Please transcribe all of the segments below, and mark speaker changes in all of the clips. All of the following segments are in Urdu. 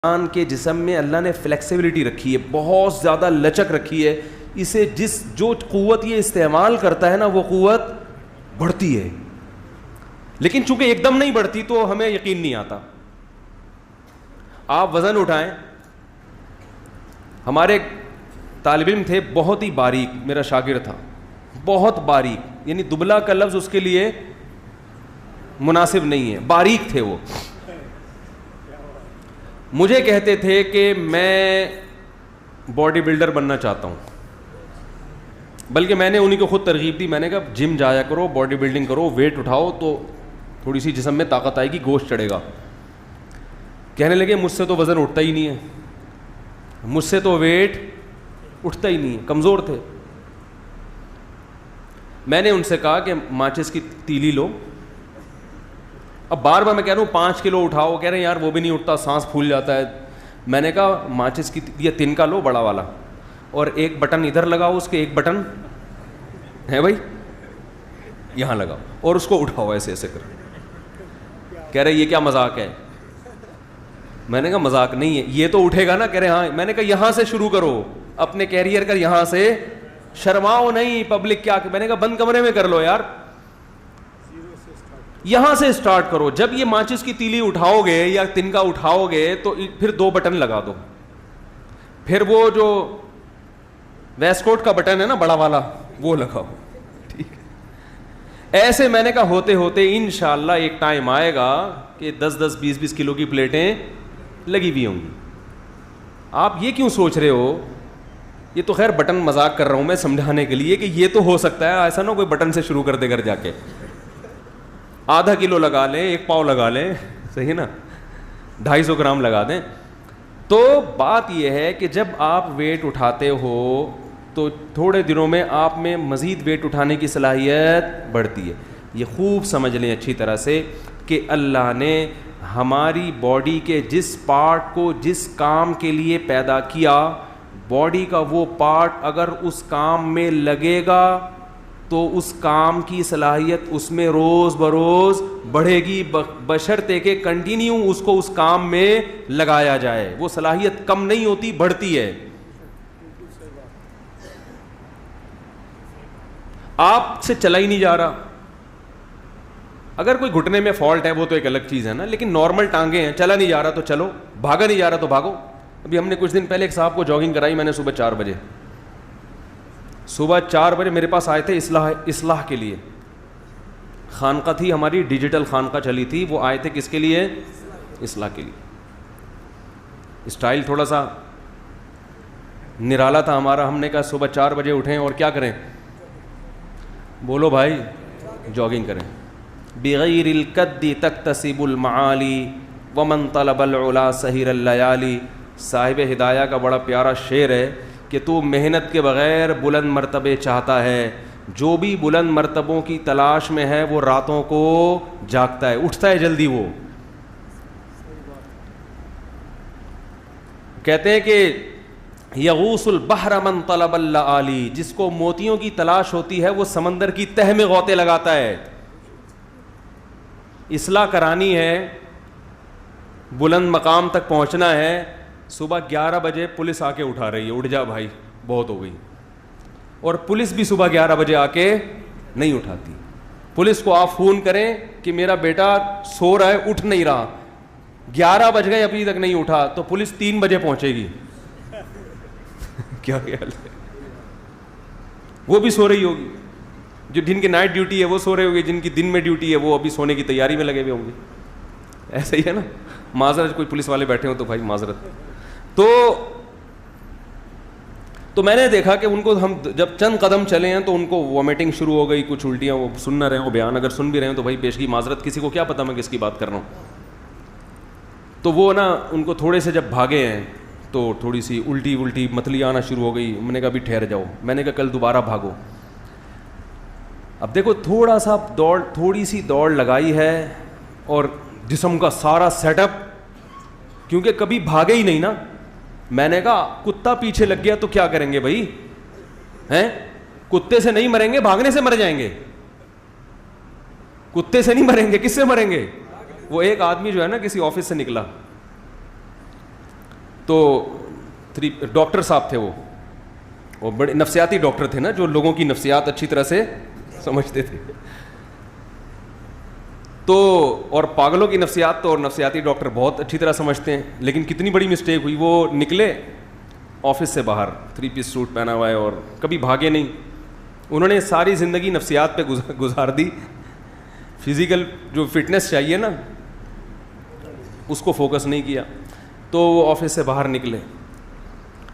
Speaker 1: انسان کے جسم میں اللہ نے فلیکسیبلٹی رکھی ہے, بہت زیادہ لچک رکھی ہے. اسے جو قوت یہ استعمال کرتا ہے نا وہ قوت بڑھتی ہے, لیکن چونکہ ایک دم نہیں بڑھتی تو ہمیں یقین نہیں آتا. آپ وزن اٹھائیں, ہمارے طالب علم تھے بہت ہی باریک, میرا شاگرد تھا بہت باریک, یعنی دبلا کا لفظ اس کے لیے مناسب نہیں ہے, باریک تھے وہ. مجھے کہتے تھے کہ میں باڈی بلڈر بننا چاہتا ہوں, بلکہ میں نے انہیں کو خود ترغیب دی. میں نے کہا جم جایا کرو, باڈی بلڈنگ کرو, ویٹ اٹھاؤ تو تھوڑی سی جسم میں طاقت آئے گی, گوشت چڑھے گا. کہنے لگے مجھ سے تو وزن اٹھتا ہی نہیں ہے, مجھ سے تو ویٹ اٹھتا ہی نہیں ہے, کمزور تھے. میں نے ان سے کہا کہ ماچس کی تیلی لو. اب بار بار میں کہہ رہا ہوں 5 کلو اٹھاؤ, کہہ رہے ہیں یار وہ بھی نہیں اٹھتا, سانس پھول جاتا ہے. میں نے کہا ماچس کی یہ تنکا لو بڑا والا, اور ایک بٹن ادھر لگاؤ, اس کے ایک بٹن ہے بھائی یہاں لگاؤ, اور اس کو اٹھاؤ ایسے ایسے کر. کہہ رہے یہ کیا مذاق ہے؟ میں نے کہا مذاق نہیں ہے, یہ تو اٹھے گا نا. کہہ رہے ہاں. میں نے کہا یہاں سے شروع کرو, اپنے کیریئر کا یہاں سے, شرماؤ نہیں. پبلک کیا, میں نے کہا بند کمرے میں کر لو یار, یہاں سے اسٹارٹ کرو. جب یہ ماچس کی تیلی اٹھاؤ گے یا تنکا اٹھاؤ گے تو پھر 2 بٹن لگا دو, پھر وہ جو ویسٹ کوٹ کا بٹن ہے نا بڑا والا وہ لگاؤ, ٹھیک ہے. ایسے میں نے کہا ہوتے ہوتے انشاءاللہ ایک ٹائم آئے گا کہ 10-10 20-20 کلو کی پلیٹیں لگی ہوئی ہوں گی. آپ یہ کیوں سوچ رہے ہو, یہ تو خیر بٹن مذاق کر رہا ہوں میں سمجھانے کے لیے کہ یہ تو ہو سکتا ہے, ایسا نہ کوئی بٹن سے شروع کر دے گھر جا کے, آدھا کلو لگا لیں, 1 پاؤ لگا لیں, صحیح نا, 250 گرام لگا دیں. تو بات یہ ہے کہ جب آپ ویٹ اٹھاتے ہو تو تھوڑے دنوں میں آپ میں مزید ویٹ اٹھانے کی صلاحیت بڑھتی ہے. یہ خوب سمجھ لیں اچھی طرح سے کہ اللہ نے ہماری باڈی کے جس پارٹ کو جس کام کے لیے پیدا کیا, باڈی کا وہ پارٹ اگر اس کام میں لگے گا تو اس کام کی صلاحیت اس میں روز بروز بڑھے گی, بشرطے کہ کنٹینیو اس کو اس کام میں لگایا جائے. وہ صلاحیت کم نہیں ہوتی, بڑھتی ہے. آپ سے چلا ہی نہیں جا رہا, اگر کوئی گھٹنے میں فالٹ ہے وہ تو ایک الگ چیز ہے نا, لیکن نارمل ٹانگیں ہیں, چلا نہیں جا رہا تو چلو, بھاگا نہیں جا رہا تو بھاگو. ابھی ہم نے کچھ دن پہلے ایک صاحب کو جاگنگ کرائی, میں نے صبح 4 بجے, صبح 4 بجے میرے پاس آئے تھے اصلاح کے لیے. خانقاہ تھی ہماری, ڈیجیٹل خانقاہ چلی تھی, وہ آئے تھے کس کے لیے؟ اصلاح کے لیے. اسٹائل تھوڑا سا نرالا تھا ہمارا. ہم نے کہا صبح 4 بجے اٹھیں اور کیا کریں؟ بولو بھائی جاگنگ کریں. بغیر القد تکتسب المعالی ومن طلب العلا سحر اللیالی. صاحب ہدایہ کا بڑا پیارا شعر ہے کہ تو محنت کے بغیر بلند مرتبے چاہتا ہے, جو بھی بلند مرتبوں کی تلاش میں ہے وہ راتوں کو جاگتا ہے, اٹھتا ہے جلدی. وہ کہتے ہیں کہ یغوص البحر من طلب اللآلی, جس کو موتیوں کی تلاش ہوتی ہے وہ سمندر کی تہ میں غوطے لگاتا ہے. اصلاح کرانی ہے, بلند مقام تک پہنچنا ہے, صبح 11 بجے پولیس آ کے اٹھا رہی ہے, اٹھ جا بھائی بہت ہو گئی. اور پولیس بھی صبح 11 بجے آ کے نہیں اٹھاتی. پولیس کو آپ فون کریں کہ میرا بیٹا سو رہا ہے, اٹھ نہیں رہا, 11 بج گئے ابھی تک نہیں اٹھا, تو پولیس 3 بجے پہنچے گی. کیا خیال ہے؟ وہ بھی سو رہی ہوگی, جو جن کی نائٹ ڈیوٹی ہے وہ سو رہے ہوگی, جن کی دن میں ڈیوٹی ہے وہ ابھی سونے کی تیاری میں لگے ہوئے ہوں گے. ایسا ہی ہے نا. معذرت, کوئی پولیس والے بیٹھے ہوں تو بھائی معذرت. تو میں نے دیکھا کہ ان کو ہم جب چند قدم چلے ہیں تو ان کو وومیٹنگ شروع ہو گئی, کچھ الٹیاں, وہ سن نہ رہے ہوں بیان, اگر سن بھی رہے ہیں تو بھائی پیشگی معذرت, کسی کو کیا پتہ میں کس کی بات کر رہا ہوں. تو وہ نا ان کو تھوڑے سے جب بھاگے ہیں تو تھوڑی سی الٹی متلی آنا شروع ہو گئی. میں نے کہا ابھی ٹھہر جاؤ, میں نے کہا کل دوبارہ بھاگو. اب دیکھو تھوڑی سی دوڑ لگائی ہے اور جسم کا سارا سیٹ اپ, کیونکہ کبھی بھاگے ہی نہیں نا. میں نے کہا کتا پیچھے لگ گیا تو کیا کریں گے بھائی, ہیں کتے سے نہیں مریں گے, بھاگنے سے مر جائیں گے. کتے سے نہیں مریں گے, کس سے مریں گے؟ وہ ایک آدمی جو ہے نا کسی آفس سے نکلا, تو ڈاکٹر صاحب تھے وہ بڑے نفسیاتی ڈاکٹر تھے نا, جو لوگوں کی نفسیات اچھی طرح سے سمجھتے تھے. تو اور پاگلوں کی نفسیات تو اور نفسیاتی ڈاکٹر بہت اچھی طرح سمجھتے ہیں. لیکن کتنی بڑی مسٹیک ہوئی, وہ نکلے آفس سے باہر 3 پیس سوٹ پہنا ہوا ہے اور کبھی بھاگے نہیں. انہوں نے ساری زندگی نفسیات پہ گزار دی, فزیکل جو فٹنس چاہیے نا اس کو فوکس نہیں کیا. تو وہ آفس سے باہر نکلے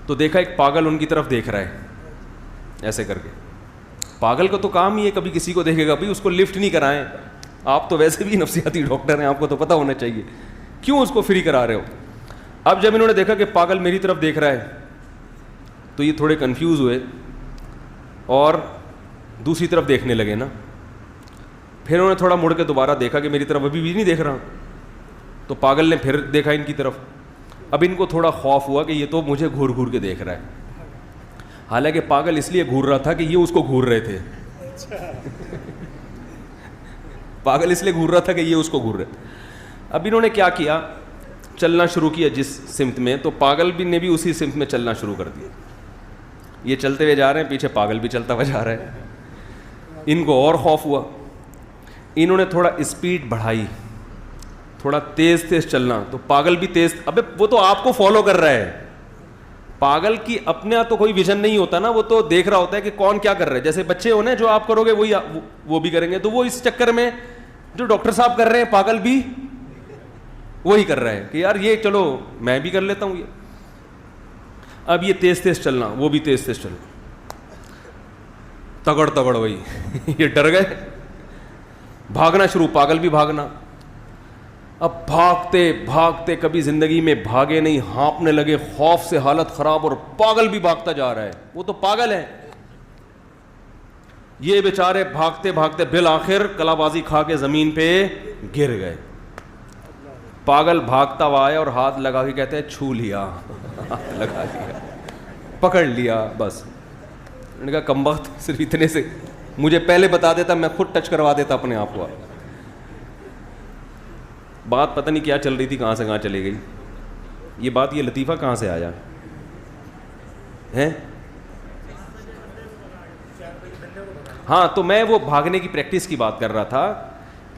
Speaker 1: تو دیکھا ایک پاگل ان کی طرف دیکھ رہا ہے ایسے کر کے. پاگل کا تو کام ہی ہے کبھی کسی کو دیکھے گا بھائی اس کو لفٹ نہیں کرائیں. آپ تو ویسے بھی نفسیاتی ڈاکٹر ہیں, آپ کو تو پتہ ہونا چاہیے کیوں اس کو فری کرا رہے ہو. اب جب انہوں نے دیکھا کہ پاگل میری طرف دیکھ رہا ہے تو یہ تھوڑے کنفیوز ہوئے اور دوسری طرف دیکھنے لگے نا. پھر انہوں نے تھوڑا مڑ کے دوبارہ دیکھا کہ میری طرف ابھی بھی نہیں دیکھ رہا. تو پاگل نے پھر دیکھا ان کی طرف. اب ان کو تھوڑا خوف ہوا کہ یہ تو مجھے گھور گھور کے دیکھ رہا ہے. حالانکہ پاگل اس لیے گھور رہا تھا کہ یہ اس کو گھور رہے تھے. پاگل اس لیے گھور رہا تھا کہ یہ اس کو گھور رہے. اب انہوں نے کیا کیا, چلنا شروع کیا جس سمت میں, تو پاگل بھی نے بھی اسی سمت میں چلنا شروع کر دیا. یہ چلتے ہوئے جا رہے ہیں, پیچھے پاگل بھی چلتا ہوا جا رہا ہے. ان کو اور خوف ہوا, انہوں نے تھوڑا اسپیڈ بڑھائی, تھوڑا تیز تیز چلنا. تو پاگل بھی تیز, ابے وہ تو آپ کو فالو کر رہا ہے. پاگل کی اپنے تو کوئی ویژن نہیں ہوتا نا, وہ تو دیکھ رہا ہوتا ہے کہ کون کیا کر رہا ہے. جیسے بچے ہونے جو آپ کرو گے وہی وہ بھی کریں گے. تو وہ اس چکر میں جو ڈاکٹر صاحب کر رہے ہیں پاگل بھی وہی کر رہا ہے کہ یار یہ چلو میں بھی کر لیتا ہوں یہ. اب یہ تیز تیز چلنا, وہ بھی تیز تیز چلنا, تگڑ تگڑ وہی. یہ ڈر گئے, بھاگنا شروع, پاگل بھی بھاگنا. اب بھاگتے بھاگتے کبھی زندگی میں بھاگے نہیں, ہانپنے لگے, خوف سے حالت خراب, اور پاگل بھی بھاگتا جا رہا ہے. وہ تو پاگل ہے. یہ بیچارے بھاگتے بھاگتے بالآخر کلا بازی کھا کے زمین پہ گر گئے. پاگل بھاگتا ہوا ہے اور ہاتھ لگا کے کہتے ہیں چھو لیا, لگا لیا, پکڑ لیا, بس. میں نے کہا کمبخت, صرف اتنے سے مجھے پہلے بتا دیتا, میں خود ٹچ کروا دیتا اپنے آپ کو. بات پتہ نہیں کیا چل رہی تھی, کہاں سے کہاں چلی گئی یہ بات. یہ لطیفہ کہاں سے آیا ہے؟ ہاں, تو میں وہ بھاگنے کی پریکٹس کی بات کر رہا تھا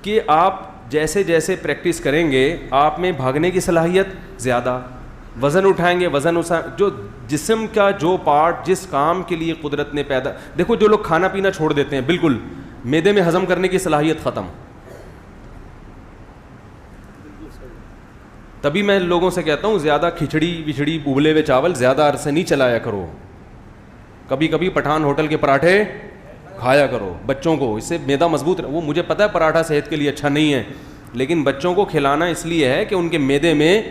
Speaker 1: کہ آپ جیسے جیسے پریکٹس کریں گے آپ میں بھاگنے کی صلاحیت زیادہ, وزن اٹھائیں گے, جو جسم کا جو پارٹ جس کام کے لیے قدرت نے پیدا. دیکھو جو لوگ کھانا پینا چھوڑ دیتے ہیں بالکل, معدے میں ہضم کرنے کی صلاحیت ختم. تبھی میں لوگوں سے کہتا ہوں زیادہ کھچڑی وچڑی ابلے ہوئے چاول زیادہ عرصے نہیں چلایا کرو. کبھی کبھی پٹھان ہوٹل کے پراٹھے کھایا کرو بچوں کو, اس سے معدہ مضبوط رہے. وہ مجھے پتہ ہے پراٹھا صحت کے لیے اچھا نہیں ہے, لیکن بچوں کو کھلانا اس لیے ہے کہ ان کے معدے میں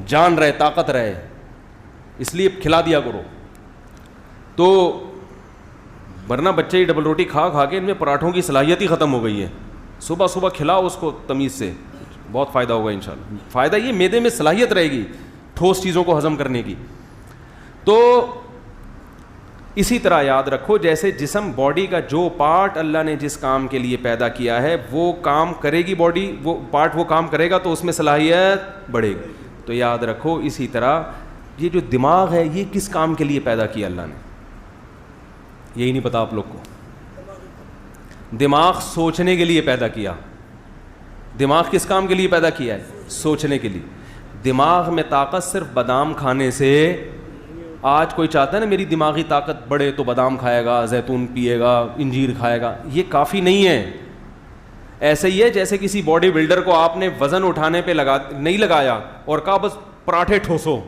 Speaker 1: جان رہے, طاقت رہے, اس لیے کھلا دیا کرو. تو ورنہ بچے ڈبل روٹی کھا کھا کے ان میں پراٹھوں کی صلاحیت ہی ختم ہو گئی ہے. صبح صبح کھلاؤ اس کو تمیز سے, بہت فائدہ ہوگا انشاءاللہ. فائدہ یہ معدے میں صلاحیت رہے گی ٹھوس چیزوں کو ہضم کرنے کی. تو اسی طرح یاد رکھو جیسے جسم باڈی کا جو پارٹ اللہ نے جس کام کے لیے پیدا کیا ہے وہ کام کرے گی, باڈی وہ پارٹ وہ کام کرے گا تو اس میں صلاحیت بڑھے گی. تو یاد رکھو اسی طرح یہ جو دماغ ہے یہ کس کام کے لیے پیدا کیا اللہ نے, یہی نہیں پتا آپ لوگ کو. دماغ سوچنے کے لیے پیدا کیا. دماغ کس کام کے لیے پیدا کیا ہے؟ سوچنے کے لیے. دماغ میں طاقت صرف بادام کھانے سے. آج کوئی چاہتا ہے نا میری دماغی طاقت بڑھے تو بادام کھائے گا, زیتون پیے گا, انجیر کھائے گا, یہ کافی نہیں ہے. ایسے ہی ہے جیسے کسی باڈی بلڈر کو آپ نے وزن اٹھانے پہ نہیں لگایا اور کہا بس پراٹھے ٹھوسو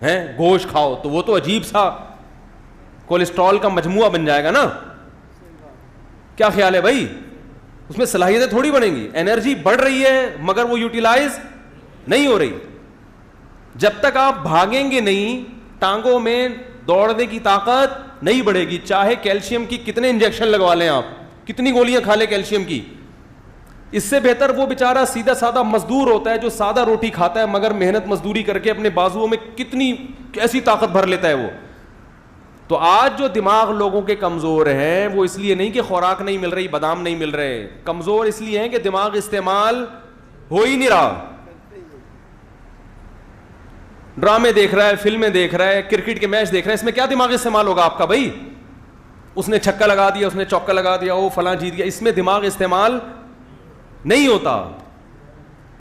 Speaker 1: ہیں, گوشت کھاؤ, تو وہ تو عجیب سا کولیسٹرول کا مجموعہ بن جائے گا نا. کیا خیال ہے بھائی؟ اس میں صلاحیتیں تھوڑی بنیں گی. انرجی بڑھ رہی ہے مگر وہ یوٹیلائز نہیں ہو رہی. جب تک آپ بھاگیں گے نہیں, ٹانگوں میں دوڑنے کی طاقت نہیں بڑھے گی, چاہے کیلشیم کی کتنے انجیکشن لگوا لیں آپ, کتنی گولیاں کھا لیں کیلشیم کی. اس سے بہتر وہ بیچارہ سیدھا سادہ مزدور ہوتا ہے جو سادہ روٹی کھاتا ہے مگر محنت مزدوری کر کے اپنے بازوؤں میں کتنی کیسی طاقت بھر لیتا ہے وہ. تو آج جو دماغ لوگوں کے کمزور ہیں وہ اس لیے نہیں کہ خوراک نہیں مل رہی, بادام نہیں مل رہے, کمزور اس لیے ہیں کہ دماغ استعمال ہو ہی نہیں رہا. ڈرامے دیکھ رہا ہے, فلمیں دیکھ رہا ہے, کرکٹ کے میچ دیکھ رہا ہے, اس میں کیا دماغ استعمال ہوگا آپ کا بھائی؟ اس نے چھکا لگا دیا, اس نے چوکا لگا دیا, وہ فلاں جیت گیا, اس میں دماغ استعمال نہیں ہوتا.